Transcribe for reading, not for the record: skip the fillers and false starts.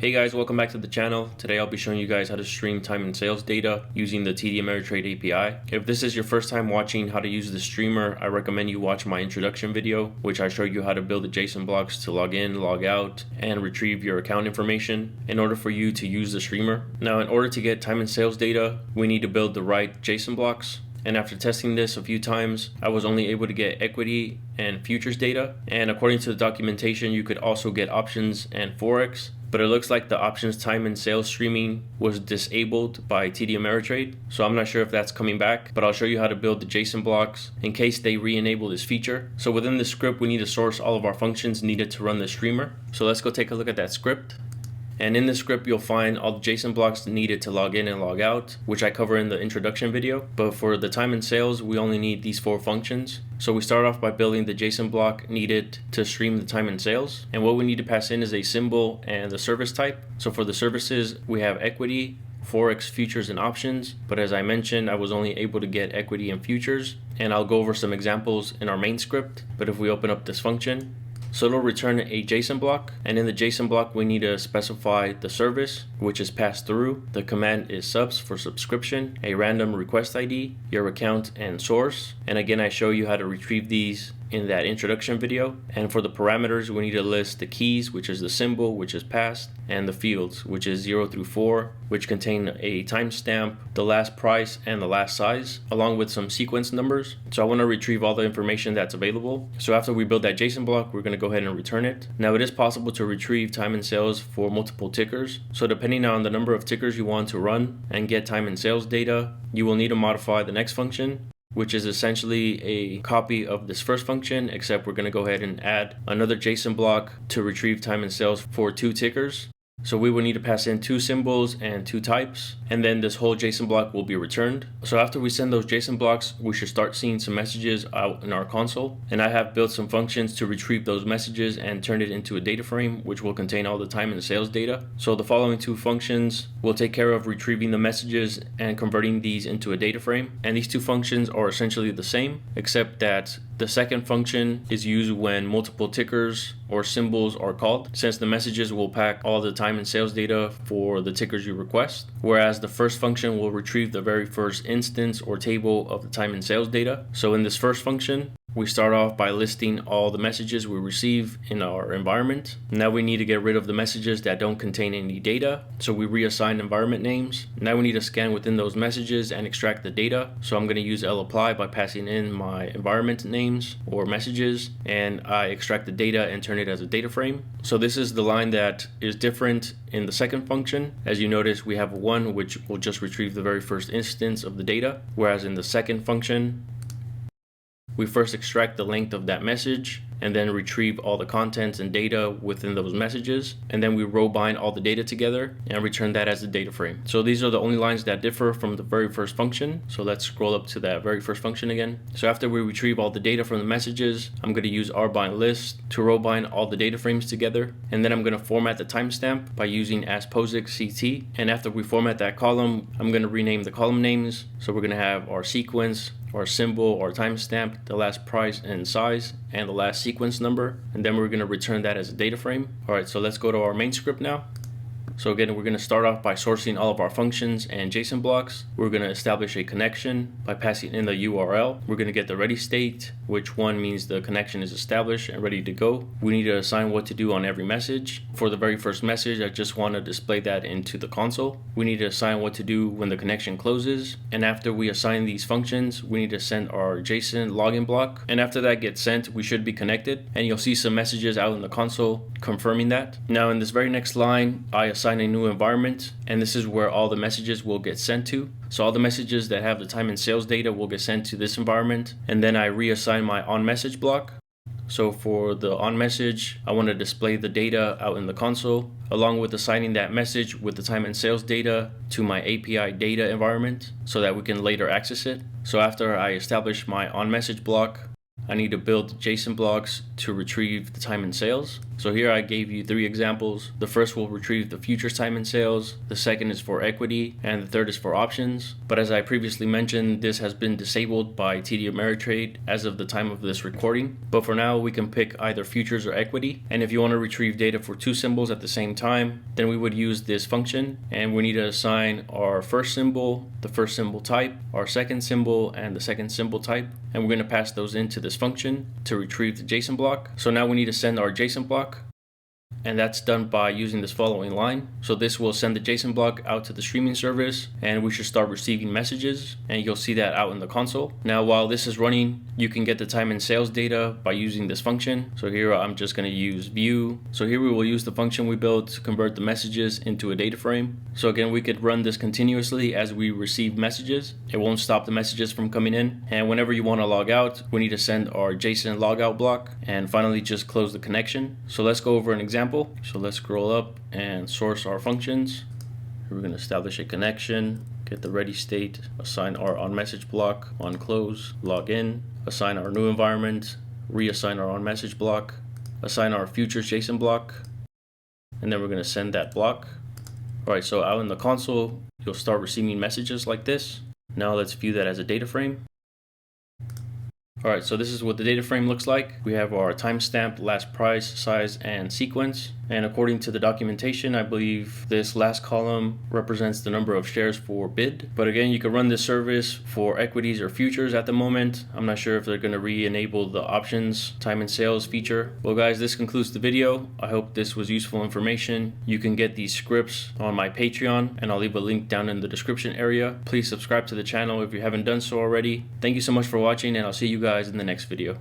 Hey guys, welcome back to the channel. Today I'll be showing you guys how to stream time and sales data using the TD Ameritrade API. If this is your first time watching how to use the streamer, I recommend you watch my introduction video, which I show you how to build the JSON blocks to log in, log out, and retrieve your account information in order for you to use the streamer. Now, in order to get time and sales data, we need to build the right JSON blocks. And after testing this a few times, I was only able to get equity and futures data. And according to the documentation, you could also get options and Forex. But it looks like the options time and sales streaming was disabled by TD Ameritrade. So I'm not sure if that's coming back, but I'll show you how to build the JSON blocks in case they re-enable this feature. So within the script, we need to source all of our functions needed to run the streamer. So let's go take a look at that script. And in the script, you'll find all the JSON blocks needed to log in and log out, which I cover in the introduction video. But for the time and sales, we only need these 4 functions. So we start off by building the JSON block needed to stream the time and sales. And what we need to pass in is a symbol and the service type. So for the services, we have equity, Forex, futures, and options. But as I mentioned, I was only able to get equity and futures. And I'll go over some examples in our main script. But if we open up this function, so it'll return a JSON block, and in the JSON block we need to specify the service, which is passed through. The command is subs for subscription, a random request ID, your account, and source. And again, I show you how to retrieve these in that introduction video. And for the parameters, we need to list the keys, which is the symbol, which is passed, and the fields, which is 0 through 4, which contain a timestamp, the last price, and the last size, along with some sequence numbers. So I want to retrieve all the information that's available. So after we build that JSON block, we're going to go ahead and return it. Now, it is possible to retrieve time and sales for multiple tickers. So depending on the number of tickers you want to run and get time and sales data, you will need to modify the next function, which is essentially a copy of this first function, except we're going to go ahead and add another JSON block to retrieve time and sales for 2 tickers. So we will need to pass in 2 symbols and 2 types, and then this whole JSON block will be returned. So after we send those JSON blocks, we should start seeing some messages out in our console. And I have built some functions to retrieve those messages and turn it into a data frame, which will contain all the time and sales data. So the following 2 functions will take care of retrieving the messages and converting these into a data frame. And these 2 functions are essentially the same, except that the second function is used when multiple tickers or symbols are called, since the messages will pack all the time and sales data for the tickers you request, whereas the first function will retrieve the very first instance or table of the time and sales data. So in this first function, we start off by listing all the messages we receive in our environment. Now we need to get rid of the messages that don't contain any data. So we reassign environment names. Now we need to scan within those messages and extract the data. So I'm going to use lapply by passing in my environment names or messages, and I extract the data and turn it as a data frame. So this is the line that is different in the second function. As you notice, we have one which will just retrieve the very first instance of the data, whereas in the second function, we first extract the length of that message and then retrieve all the contents and data within those messages. And then we row bind all the data together and return that as a data frame. So these are the only lines that differ from the very first function. So let's scroll up to that very first function again. So after we retrieve all the data from the messages, I'm going to use rbind_list to row bind all the data frames together. And then I'm going to format the timestamp by using as_POSIX_CT. And after we format that column, I'm going to rename the column names. So we're going to have our sequence, our symbol, our timestamp, the last price and size, and the last sequence number, and then we're going to return that as a data frame. All right, so let's go to our main script now. So again, we're going to start off by sourcing all of our functions and JSON blocks. We're going to establish a connection by passing in the URL. We're going to get the ready state, which one means the connection is established and ready to go. We need to assign what to do on every message. For the very first message, I just want to display that into the console. We need to assign what to do when the connection closes. And after we assign these functions, we need to send our JSON login block. And after that gets sent, we should be connected. And you'll see some messages out in the console confirming that. Now in this very next line, I assign a new environment, and this is where all the messages will get sent to. So all the messages that have the time and sales data will get sent to this environment, and then I reassign my onMessage block. So for the onMessage, I want to display the data out in the console, along with assigning that message with the time and sales data to my API data environment so that we can later access it. So after I establish my onMessage block, I need to build JSON blocks to retrieve the time and sales. So here I gave you 3 examples. The first will retrieve the futures time in sales, the second is for equity, and the third is for options. But as I previously mentioned, this has been disabled by TD Ameritrade as of the time of this recording. But for now, we can pick either futures or equity. And if you want to retrieve data for 2 symbols at the same time, then we would use this function, and we need to assign our first symbol, the first symbol type, our second symbol, and the second symbol type. And we're going to pass those into this function to retrieve the JSON block. So now we need to send our JSON block, and that's done by using this following line. So this will send the JSON block out to the streaming service, and we should start receiving messages, and you'll see that out in the console. Now while this is running, you can get the time and sales data by using this function. So here I'm just going to use view. So here we will use the function we built to convert the messages into a data frame. So again, we could run this continuously as we receive messages. It won't stop the messages from coming in, and whenever you want to log out, we need to send our JSON logout block, and finally just close the connection. So let's go over an example. So let's scroll up and source our functions. We're going to establish a connection, get the ready state, assign our onMessage block, onClose, log in, assign our new environment, reassign our onMessage block, assign our futures JSON block, and then we're going to send that block. Alright, so out in the console, you'll start receiving messages like this. Now let's view that as a data frame. Alright, so this is what the data frame looks like. We have our timestamp, last price, size, and sequence. And according to the documentation, I believe this last column represents the number of shares for bid. But again, you can run this service for equities or futures at the moment. I'm not sure if they're going to re-enable the options time and sales feature. Well guys, this concludes the video. I hope this was useful information. You can get these scripts on my Patreon, and I'll leave a link down in the description area. Please subscribe to the channel if you haven't done so already. Thank you so much for watching, and I'll see you guys in the next video.